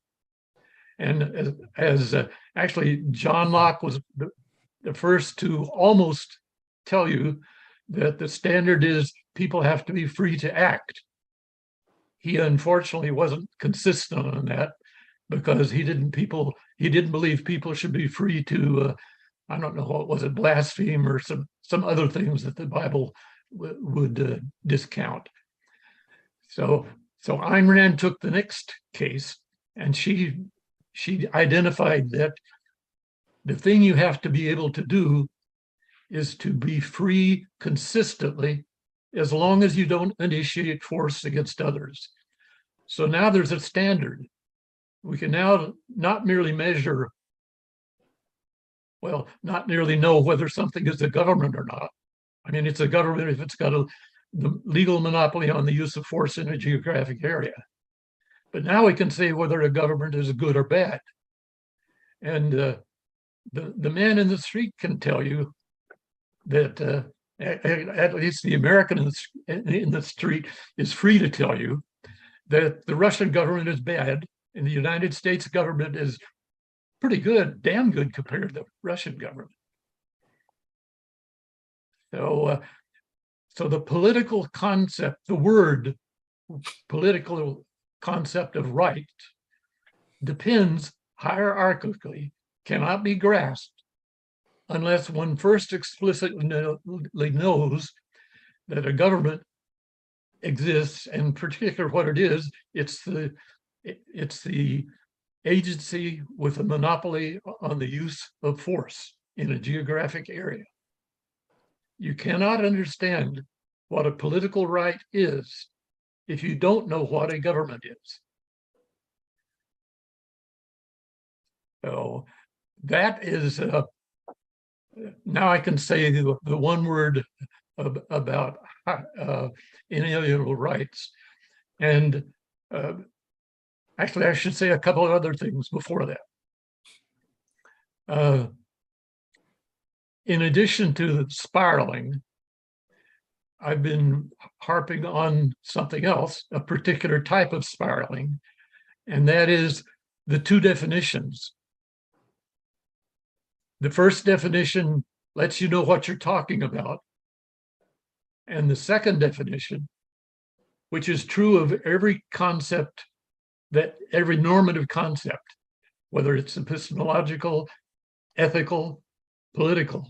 Speaker 4: And as actually John Locke was the first to almost tell you that the standard is people have to be free to act. He unfortunately wasn't consistent on that because he didn't believe people should be free to, I don't know, what was it, blaspheme or some other things that the Bible would discount. So Ayn Rand took the next case, and she identified that the thing you have to be able to do is to be free consistently as long as you don't initiate force against others. So now there's a standard. We can now not merely measure, well, not merely know whether something is a government or not. I mean, it's a government if it's got the legal monopoly on the use of force in a geographic area. But now we can say whether a government is good or bad. And the man in the street can tell you that at least the American in the street is free to tell you that the Russian government is bad and the United States government is pretty good, damn good compared to the Russian government. So, so the political concept, the word political concept of right depends hierarchically, cannot be grasped unless one first explicitly knows that a government exists, and in particular what it is, it's the agency with a monopoly on the use of force in a geographic area. You cannot understand what a political right is if you don't know what a government is. So that is, now I can say the one word about inalienable rights. And actually, I should say a couple of other things before that. In addition to the spiraling, I've been harping on something else, a particular type of spiraling, and that is the two definitions. The first definition lets you know what you're talking about. And the second definition, which is true of every concept, that every normative concept, whether it's epistemological, ethical, political.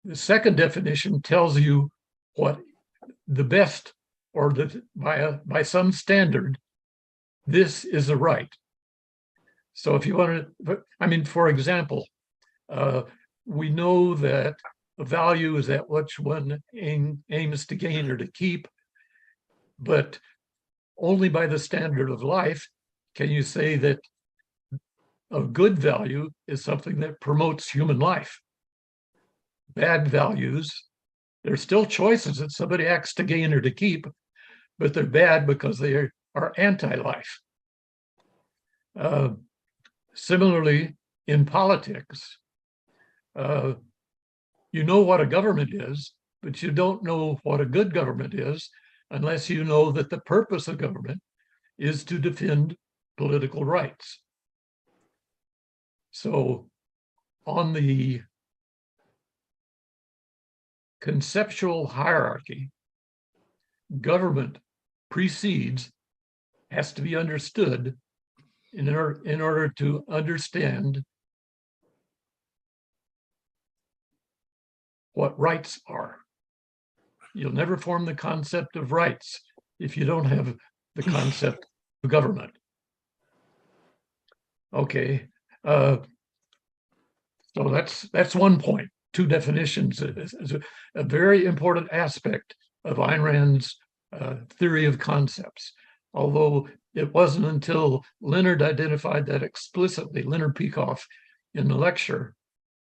Speaker 4: The second definition tells you what the best, or that by some standard, this is a right. So if you want to, I mean, for example, we know that a value is that which one aims to gain or to keep, but only by the standard of life can you say that a good value is something that promotes human life. Bad values, there's still choices that somebody acts to gain or to keep, but they're bad because they are anti-life. Similarly, in politics, you know what a government is, but you don't know what a good government is unless you know that the purpose of government is to defend political rights. So on the conceptual hierarchy, government precedes, has to be understood in order to understand what rights are. You'll never form the concept of rights if you don't have the concept of government. Okay, so that's one point. Two definitions is a very important aspect of Ayn Rand's theory of concepts. Although it wasn't until Leonard identified that explicitly, Leonard Peikoff, in the lecture,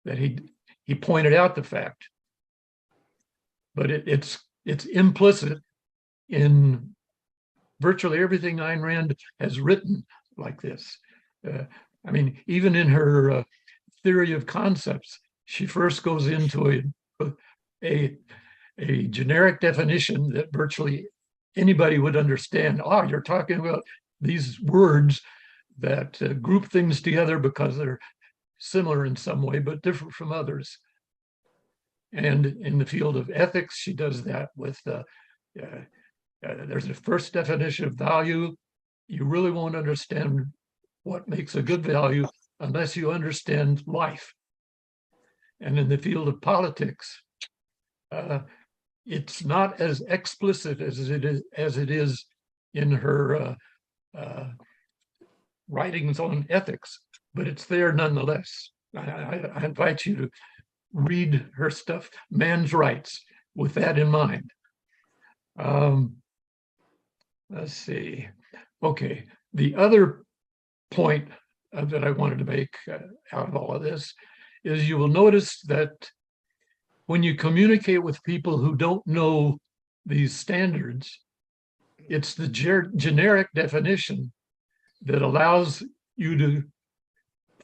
Speaker 4: that he pointed out the fact. But it's implicit in virtually everything Ayn Rand has written like this. I mean, even in her theory of concepts, she first goes into a generic definition that virtually anybody would understand. Oh, you're talking about these words that group things together because they're similar in some way, but different from others. And in the field of ethics, she does that with, there's a first definition of value. You really won't understand what makes a good value unless you understand life. And in the field of politics, it's not as explicit as it is in her writings on ethics, but it's there nonetheless. I invite you to read her stuff, Man's Rights, with that in mind. Let's see. Okay, the other point that I wanted to make out of all of this is you will notice that when you communicate with people who don't know these standards, it's the generic definition that allows you to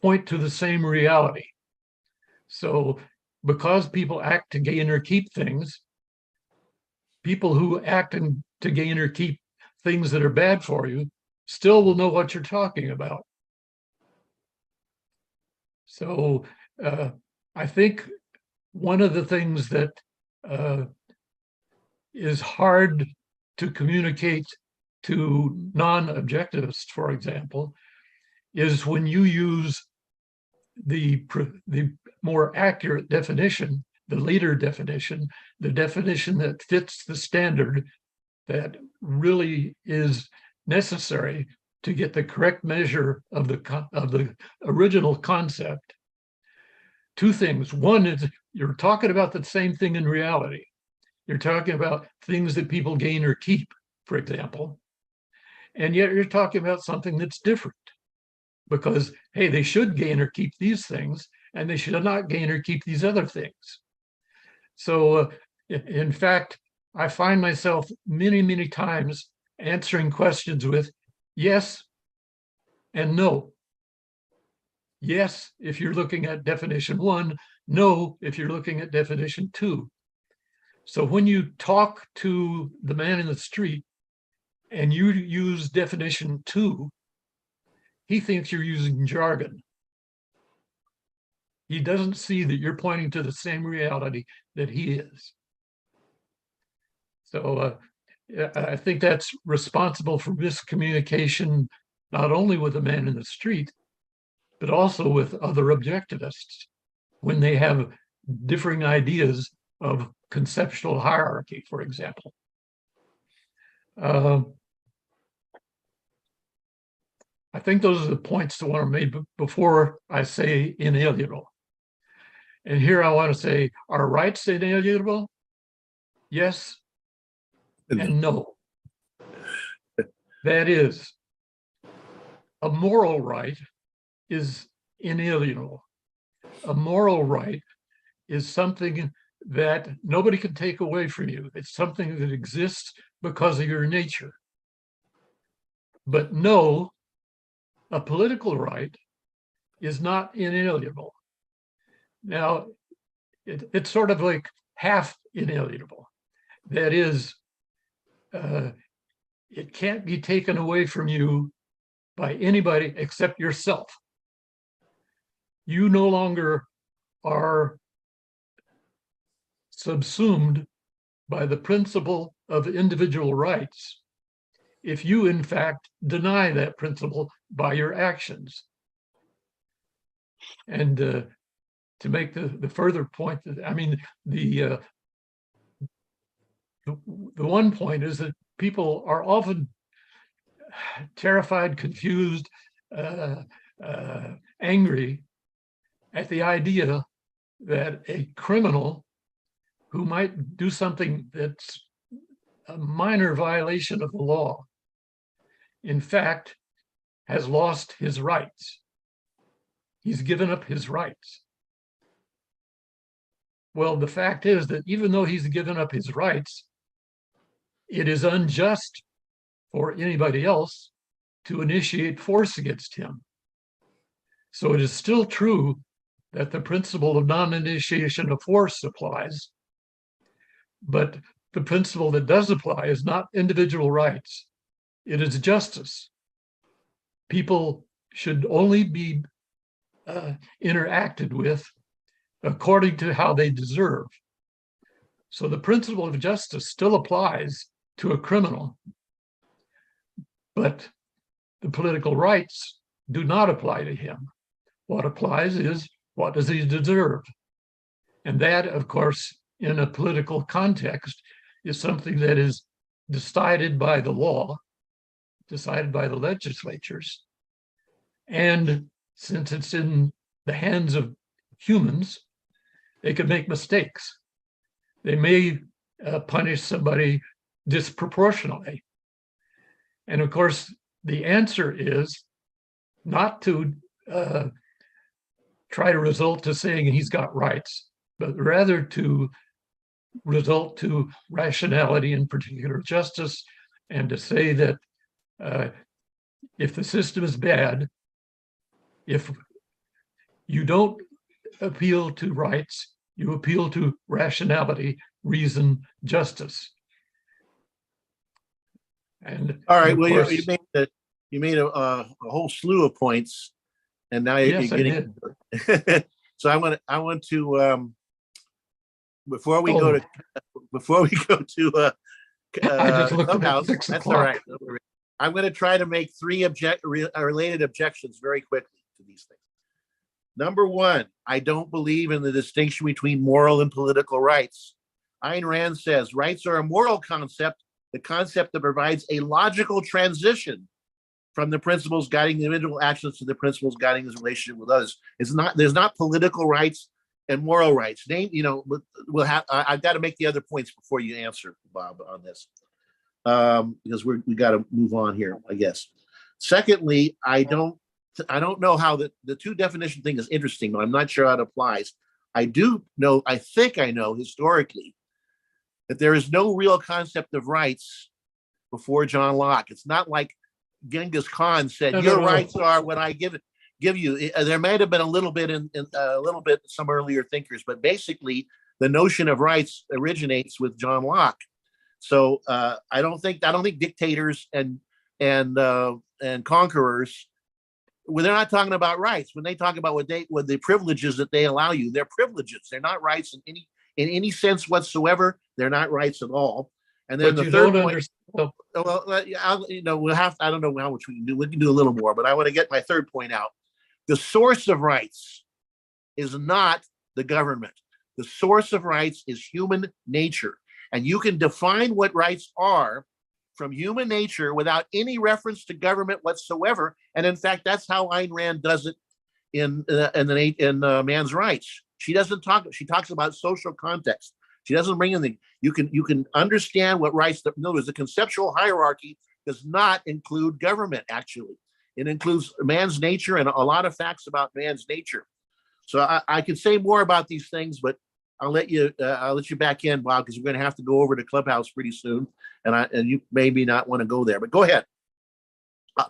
Speaker 4: point to the same reality. So because people act to gain or keep things, people who act to gain or keep things that are bad for you still will know what you're talking about. So I think one of the things that is hard to communicate to non-objectivists, for example, is when you use the more accurate definition, the later definition, the definition that fits the standard that really is necessary to get the correct measure of the original concept. Two things. One is you're talking about the same thing in reality. You're talking about things that people gain or keep, for example, and yet you're talking about something that's different because, hey, they should gain or keep these things and they should not gain or keep these other things. So in fact, I find myself many, many times answering questions with yes and no. Yes, if you're looking at definition 1, no, if you're looking at definition 2. So when you talk to the man in the street and you use definition 2, he thinks you're using jargon. He doesn't see that you're pointing to the same reality that he is. So I think that's responsible for miscommunication, not only with the man in the street, but also with other objectivists when they have differing ideas of conceptual hierarchy, for example. I think those are the points that want to be made before I say inalienable. And here I want to say, are rights inalienable? Yes and no. That is, a moral right is inalienable. A moral right is something that nobody can take away from you. It's something that exists because of your nature. But no, a political right is not inalienable. Now, it's sort of like half inalienable. That is, it can't be taken away from you by anybody except yourself. You no longer are subsumed by the principle of individual rights if you, in fact, deny that principle by your actions. And to make the further point, that I mean, the one point is that people are often terrified, confused, angry at the idea that a criminal who might do something that's a minor violation of the law, in fact, has lost his rights. He's given up his rights. Well, the fact is that even though he's given up his rights, it is unjust for anybody else to initiate force against him. So it is still true that the principle of non-initiation of force applies, but the principle that does apply is not individual rights. It is justice. People should only be interacted with according to how they deserve. So the principle of justice still applies to a criminal, but the political rights do not apply to him. What applies is, what does he deserve? And that, of course, in a political context, is something that is decided by the law, decided by the legislatures. And since it's in the hands of humans, they could make mistakes. They may punish somebody disproportionately. And of course, the answer is not to try to result to saying he's got rights, but rather to result to rationality and particular justice, and to say that if the system is bad, if you don't appeal to rights, you appeal to rationality, reason, justice. And
Speaker 2: All right.
Speaker 4: of
Speaker 2: Well,
Speaker 4: course,
Speaker 2: you made a whole slew of points, and now
Speaker 4: yes,
Speaker 2: you're
Speaker 4: I
Speaker 2: getting.
Speaker 4: did.
Speaker 2: So I want to before we
Speaker 4: Oh.
Speaker 2: go to
Speaker 4: I just looked at
Speaker 2: Clubhouse.
Speaker 4: 6
Speaker 2: That's all
Speaker 4: o'clock.
Speaker 2: right. I'm going to try to make three related objections very quickly to these things. Number one, I don't believe in the distinction between moral and political rights. Ayn Rand says rights are a moral concept, the concept that provides a logical transition from the principles guiding the individual actions to the principles guiding his relationship with others. There's not political rights and moral rights. I've got to make the other points before you answer, Bob, on this. Because we got to move on here, I guess. Secondly, I don't know how the two definition thing is interesting, but I'm not sure how it applies. I think I know historically that there is no real concept of rights before John Locke. It's not like Genghis Khan said, your rights are what I give you. There might have been a little bit in some earlier thinkers, but basically the notion of rights originates with John Locke. So I don't think dictators and conquerors, well, they're not talking about rights. When they talk about what the privileges that they allow you, they're privileges. They're not rights in any sense whatsoever. They're not rights at all. And then the third point, we'll have. I don't know how much we can do. We can do a little more, but I want to get my third point out. The source of rights is not the government. The source of rights is human nature. And you can define what rights are from human nature without any reference to government whatsoever. And in fact, that's how Ayn Rand does it in Man's Rights. She doesn't talk. She talks about social context. She doesn't bring in you can understand what rights. In other words, the conceptual hierarchy does not include government. Actually, it includes man's nature and a lot of facts about man's nature. So I could say more about these things, but I'll let you back in, Bob, because we're going to have to go over to Clubhouse pretty soon, and you maybe not want to go there. But go ahead.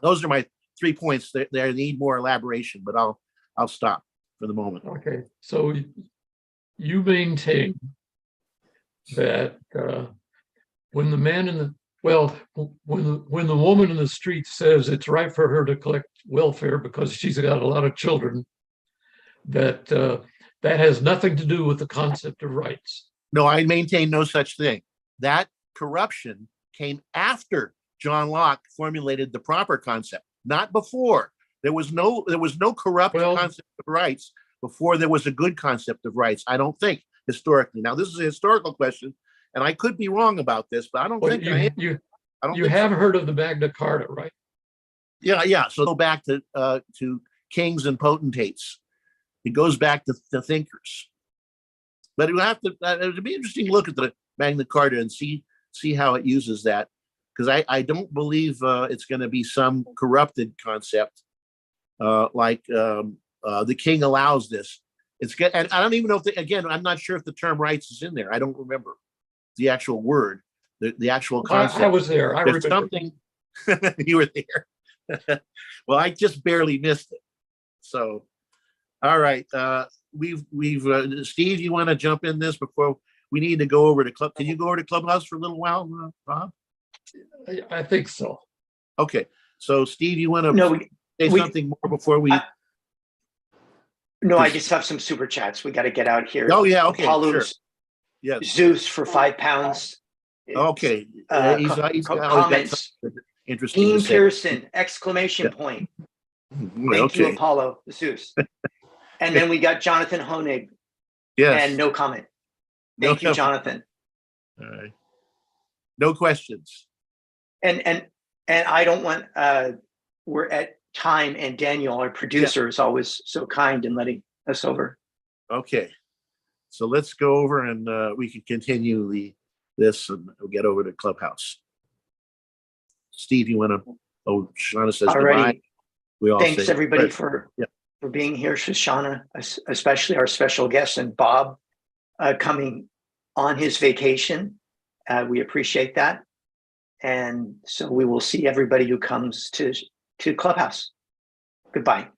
Speaker 2: Those are my 3 points. They need more elaboration, but I'll stop for the moment.
Speaker 4: Okay, so you maintain that when the man when the woman in the street says it's right for her to collect welfare because she's got a lot of children, that has nothing to do with the concept of rights.
Speaker 2: No, I maintain no such thing. That corruption came after John Locke formulated the proper concept, not before. There was no corrupt concept of rights before there was a good concept of rights. I don't think historically. Now, this is a historical question, and I could be wrong about this, but I don't think
Speaker 4: you have heard of the Magna Carta, right?
Speaker 2: Yeah. So go back to kings and potentates. It goes back to thinkers. But it'd be interesting to look at the Magna Carta and see how it uses that, because I don't believe it's going to be some corrupted concept like the king allows this. And I don't even know if I'm not sure if the term rights is in there. I don't remember the actual word, the actual concept.
Speaker 4: I was there. I
Speaker 2: There's
Speaker 4: remember.
Speaker 2: something. You were there. Well, I just barely missed it. So, all right. We've Steve, you want to jump in this before we need to go over to Club? Can you go over to Clubhouse for a little while, Bob?
Speaker 4: I think so.
Speaker 2: Okay. So, Steve, you want to say something more before we?
Speaker 1: No, I just have some super chats. We got to get out here.
Speaker 2: Oh yeah. Okay.
Speaker 1: Apollo's,
Speaker 2: sure. Yes.
Speaker 1: Zeus for £5.
Speaker 2: Okay. He's
Speaker 1: Comments.
Speaker 2: Interesting.
Speaker 1: Dean Pierson, exclamation point. Thank you, Apollo, Zeus. And then we got Jonathan Honig.
Speaker 2: Yes.
Speaker 1: And no comment. Thank you, Jonathan.
Speaker 2: All right. No questions.
Speaker 1: And I don't want we're at time, and Daniel, our producer, is always so kind in letting us over.
Speaker 2: Okay. So let's go over and we can continue this and we'll get over to Clubhouse. Steve, you want to? Oh, Shoshana says goodbye. We all
Speaker 1: thanks
Speaker 2: say,
Speaker 1: everybody for being here. Shoshana, especially our special guest, and Bob. coming on his vacation. We appreciate that. And so we will see everybody who comes to Clubhouse. Goodbye.